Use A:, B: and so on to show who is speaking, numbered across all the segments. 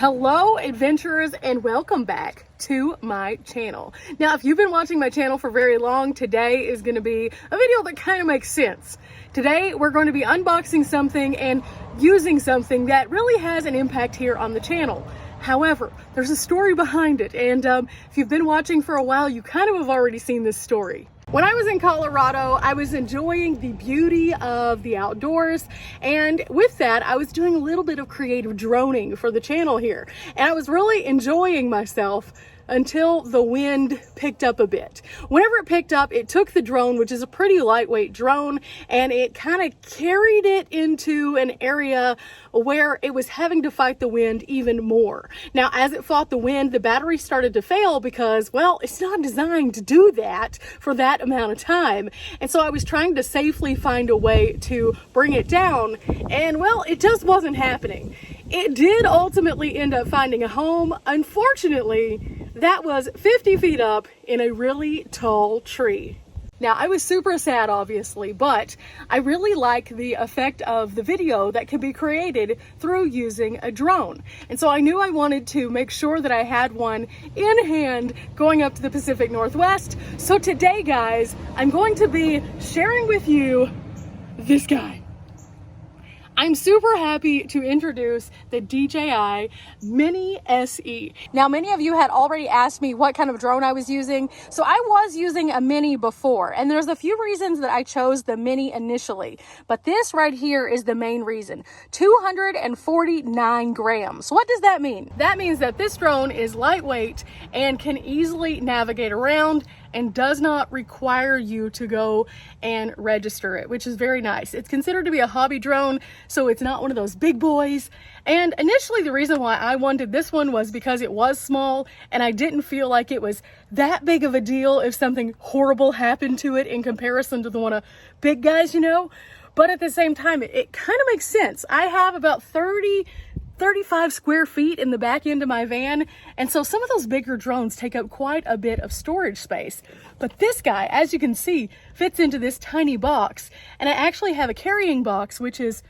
A: Hello adventurers, and welcome back to my channel. Now, if you've been watching my channel for very long, today is going to be a video that kind of makes sense. Today we're going to be unboxing something and using something that really has an impact here on the channel. However, there's a story behind it, and if you've been watching for a while, you kind of have already seen this story. When I was in Colorado, I was enjoying the beauty of the outdoors, and with that, I was doing a little bit of creative droning for the channel here, and I was really enjoying myself until the wind picked up a bit. Whenever it picked up, it took the drone, which is a pretty lightweight drone, and it kind of carried it into an area where it was having to fight the wind even more. Now, as it fought the wind, the battery started to fail because, well, it's not designed to do that for that amount of time. And so I was trying to safely find a way to bring it down, and well, it just wasn't happening. It did ultimately end up finding a home. Unfortunately, that was 50 feet up in a really tall tree. Now, I was super sad, obviously, but I really like the effect of the video that can be created through using a drone. And so I knew I wanted to make sure that I had one in hand going up to the Pacific Northwest. So today, guys, I'm going to be sharing with you this guy. I'm super happy to introduce the DJI Mini SE. Now, many of you had already asked me what kind of drone I was using. So I was using a Mini before, and there's a few reasons that I chose the Mini initially, but this right here is the main reason. 249 grams. What does that mean? That means that this drone is lightweight and can easily navigate around and does not require you to go and register it, which is very nice. It's considered to be a hobby drone, so it's not one of those big boys. And initially the reason why I wanted this one was because it was small and I didn't feel like it was that big of a deal if something horrible happened to it in comparison to the one of big guys, you know? But at the same time, it kind of makes sense. I have about 35 square feet in the back end of my van, and so some of those bigger drones take up quite a bit of storage space. But this guy, as you can see, fits into this tiny box, and I actually have a carrying box which is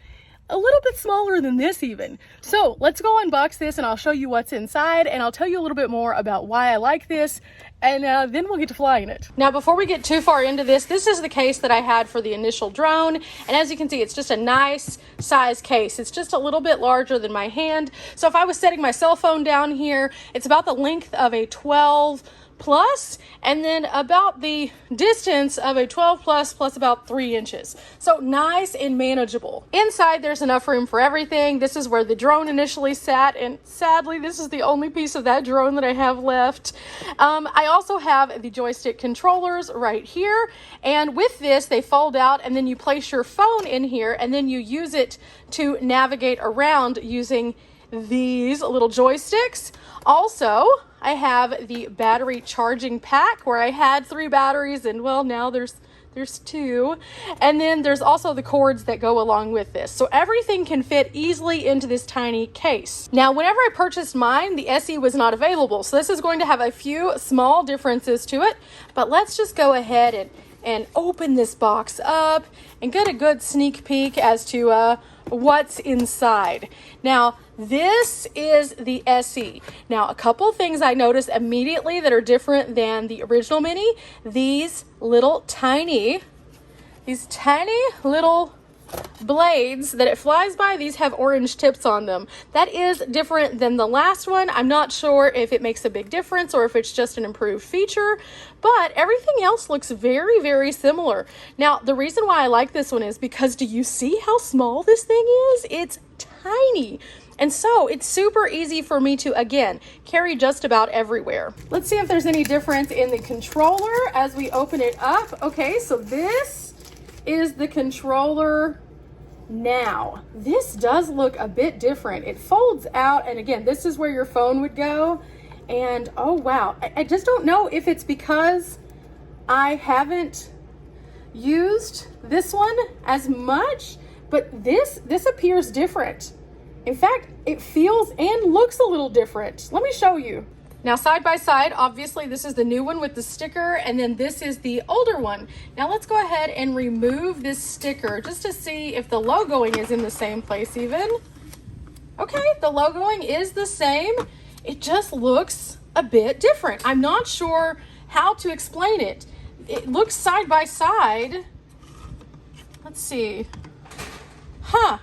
A: a little bit smaller than this even. So let's go unbox this and I'll show you what's inside, and I'll tell you a little bit more about why I like this, and then we'll get to flying it. Now, before we get too far into this is the case that I had for the initial drone, and as you can see, it's just a nice size case. It's just a little bit larger than my hand. So if I was setting my cell phone down here, it's about the length of a 12 plus, and then about the distance of a 12 plus about 3 inches. So nice and manageable. Inside, there's enough room for everything. This is where the drone initially sat, and sadly, this is the only piece of that drone that I have left. I also have the joystick controllers right here, and with this, they fold out, and then you place your phone in here, and then you use it to navigate around using these little joysticks. Also, I have the battery charging pack where I had 3 batteries, and well, now there's 2. And then there's also the cords that go along with this. So everything can fit easily into this tiny case. Now, whenever I purchased mine, the SE was not available. So this is going to have a few small differences to it, but let's just go ahead and open this box up and get a good sneak peek as to what's inside. Now, this is the SE. Now, a couple things I noticed immediately that are different than the original Mini. These tiny little blades that it flies by, these have orange tips on them. That is different than the last one. I'm not sure if it makes a big difference or if it's just an improved feature, but everything else looks very, very similar. Now, the reason why I like this one is because, do you see how small this thing is? It's tiny. And so it's super easy for me to, again, carry just about everywhere. Let's see if there's any difference in the controller as we open it up. Okay, so this is the controller now. This does look a bit different. It folds out, and again, this is where your phone would go. And oh wow, I just don't know if it's because I haven't used this one as much, but this appears different. In fact, it feels and looks a little different. Let me show you. Now, side by side, obviously this is the new one with the sticker, and then this is the older one. Now let's go ahead and remove this sticker just to see if the logoing is in the same place even. Okay, the logoing is the same. It just looks a bit different. I'm not sure how to explain it. It looks side by side. Let's see. Huh.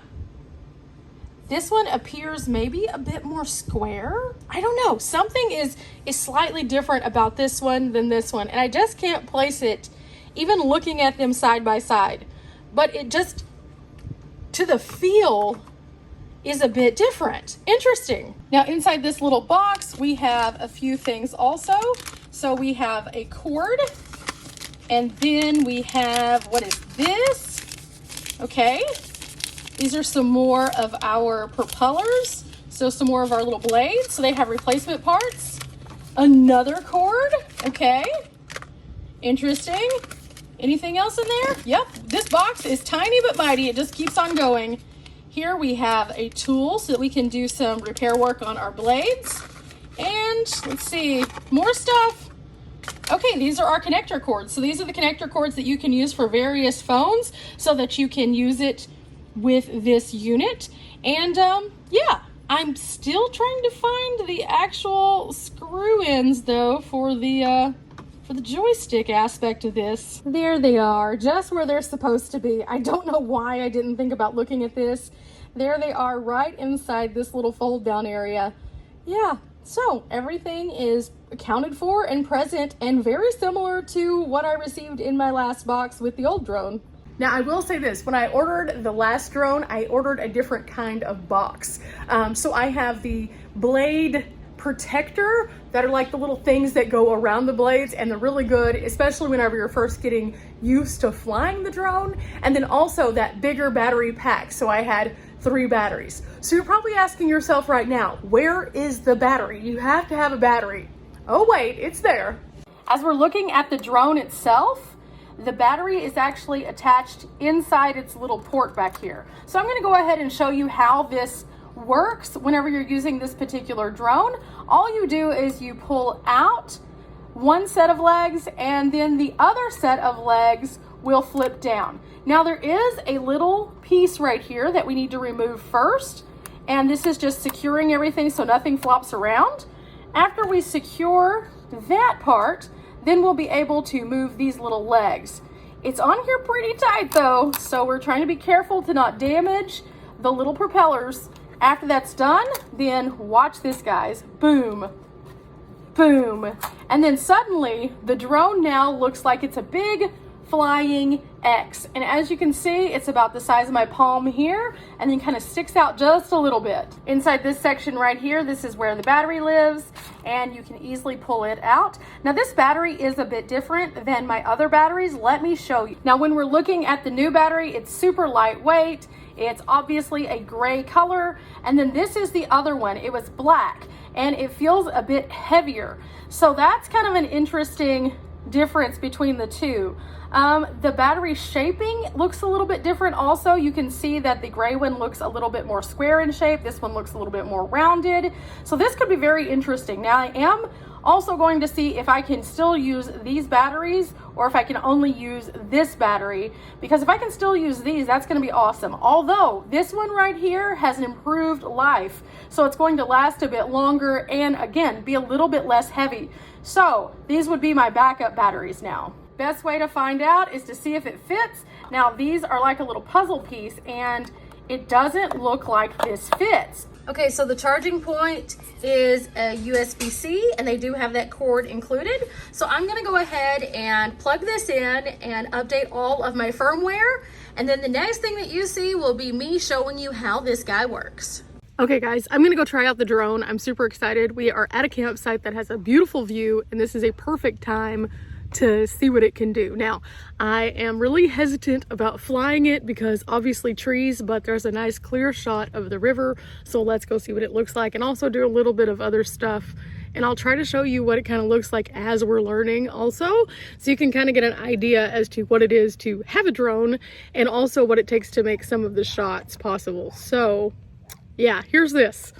A: This one appears maybe a bit more square. I don't know. Something is slightly different about this one than this one. And I just can't place it even looking at them side by side. But it just, to the feel, is a bit different. Interesting. Now inside this little box, we have a few things also. So we have a cord, and then we have, what is this? Okay. These are some more of our propellers. So some more of our little blades. So they have replacement parts. Another cord. Okay. Interesting. Anything else in there? Yep. This box is tiny but mighty. It just keeps on going. Here we have a tool so that we can do some repair work on our blades. And let's see, more stuff. Okay, these are our connector cords. So these are the connector cords that you can use for various phones so that you can use it with this unit. And yeah, I'm still trying to find the actual screw ends though for the joystick aspect of this. There they are, just where they're supposed to be. I don't know why I didn't think about looking at this. There they are right inside this little fold down area. Yeah, so everything is accounted for and present and very similar to what I received in my last box with the old drone. Now, I will say this, when I ordered the last drone, I ordered a different kind of box. So I have the blade protector that are like the little things that go around the blades, and they're really good, especially whenever you're first getting used to flying the drone. And then also that bigger battery pack. So I had 3 batteries. So you're probably asking yourself right now, where is the battery? You have to have a battery. Oh wait, it's there. As we're looking at the drone itself, the battery is actually attached inside its little port back here. So I'm gonna go ahead and show you how this works whenever you're using this particular drone. All you do is you pull out one set of legs and then the other set of legs will flip down. Now there is a little piece right here that we need to remove first, and this is just securing everything so nothing flops around. After we secure that part, then we'll be able to move these little legs. It's on here pretty tight though, so we're trying to be careful to not damage the little propellers. After that's done, then watch this, guys. Boom, boom. And then suddenly the drone now looks like it's a big flying X. And as you can see, it's about the size of my palm here, and then kind of sticks out just a little bit. Inside this section right here, this is where the battery lives, and you can easily pull it out. Now this battery is a bit different than my other batteries. Let me show you. Now when we're looking at the new battery, it's super lightweight. It's obviously a gray color, and then this is the other one. It was black, and it feels a bit heavier. So that's kind of an interesting difference between the two. The battery shaping looks a little bit different also. You can see that the gray one looks a little bit more square in shape. This one looks a little bit more rounded. So this could be very interesting. Now I am also going to see if I can still use these batteries or if I can only use this battery, because if I can still use these, that's going to be awesome. Although this one right here has an improved life, so it's going to last a bit longer and again be a little bit less heavy. So these would be my backup batteries now. Best way to find out is to see if it fits. Now these are like a little puzzle piece, and it doesn't look like this fits. Okay, so the charging point is a USB-C, and they do have that cord included. So I'm gonna go ahead and plug this in and update all of my firmware. And then the next thing that you see will be me showing you how this guy works. Okay guys, I'm gonna go try out the drone. I'm super excited. We are at a campsite that has a beautiful view, and this is a perfect time to see what it can do. Now, I am really hesitant about flying it because obviously trees, but there's a nice clear shot of the river. So let's go see what it looks like and also do a little bit of other stuff. And I'll try to show you what it kind of looks like as we're learning also, so you can kind of get an idea as to what it is to have a drone and also what it takes to make some of the shots possible. So yeah, here's this.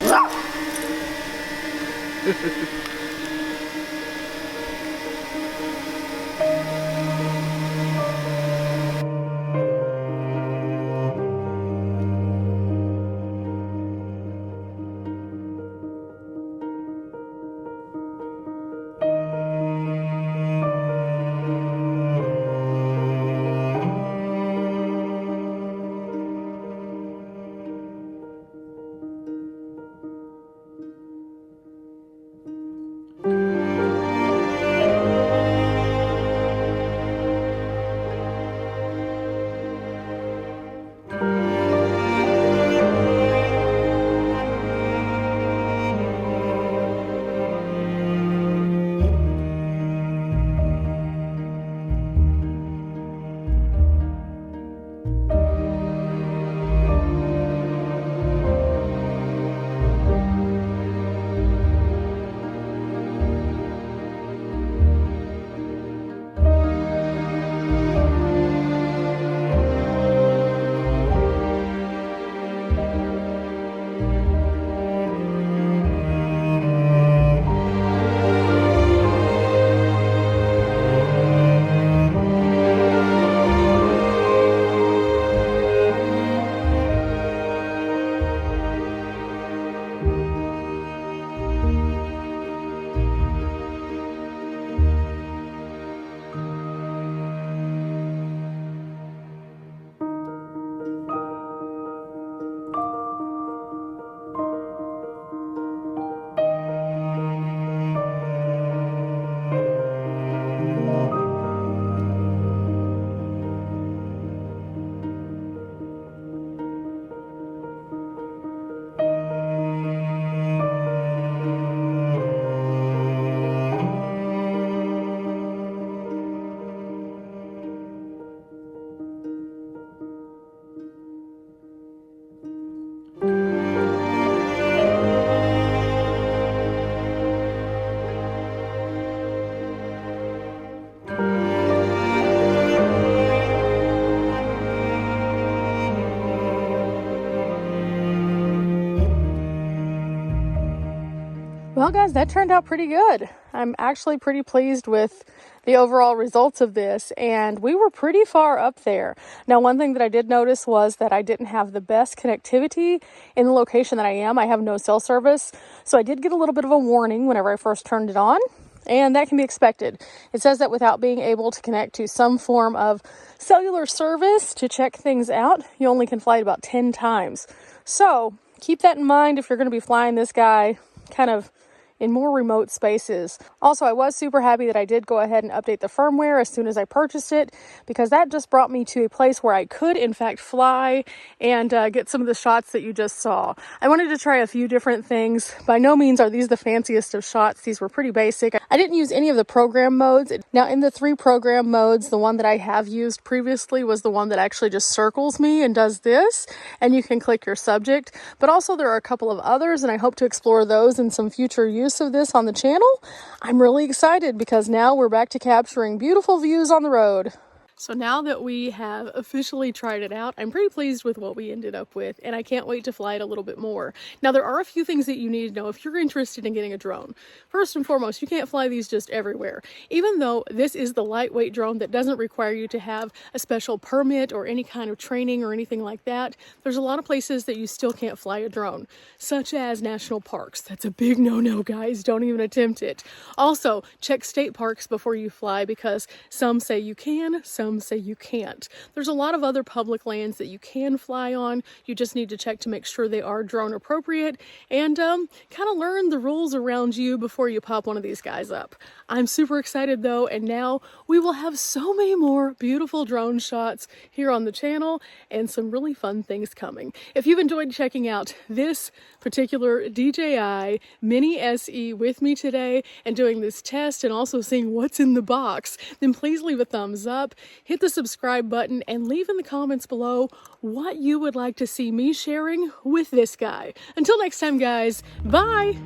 A: Well, guys, that turned out pretty good. I'm actually pretty pleased with the overall results of this, and we were pretty far up there. Now, one thing that I did notice was that I didn't have the best connectivity in the location that I am. I have no cell service, so I did get a little bit of a warning whenever I first turned it on, and that can be expected. It says that without being able to connect to some form of cellular service to check things out, you only can fly it about 10 times. So keep that in mind if you're going to be flying this guy kind of in more remote spaces. Also, I was super happy that I did go ahead and update the firmware as soon as I purchased it, because that just brought me to a place where I could in fact fly and get some of the shots that you just saw. I wanted to try a few different things. By no means are these the fanciest of shots. These were pretty basic. I didn't use any of the program modes. Now, in the 3 program modes, the one that I have used previously was the one that actually just circles me and does this, and you can click your subject. But also there are a couple of others, and I hope to explore those in some future use of this on the channel. I'm really excited because now we're back to capturing beautiful views on the road. So now that we have officially tried it out, I'm pretty pleased with what we ended up with, and I can't wait to fly it a little bit more. Now, there are a few things that you need to know if you're interested in getting a drone. First and foremost, you can't fly these just everywhere. Even though this is the lightweight drone that doesn't require you to have a special permit or any kind of training or anything like that, there's a lot of places that you still can't fly a drone, such as national parks. That's a big no-no, guys. Don't even attempt it. Also, check state parks before you fly, because some say you can, some say you can't. There's a lot of other public lands that you can fly on. You just need to check to make sure they are drone appropriate and kind of learn the rules around you before you pop one of these guys up. I'm super excited though, and now we will have so many more beautiful drone shots here on the channel and some really fun things coming. If you've enjoyed checking out this particular DJI Mini SE with me today and doing this test and also seeing what's in the box, then please leave a thumbs up, hit the subscribe button, and leave in the comments below what you would like to see me sharing with this guy. Until next time, guys, bye!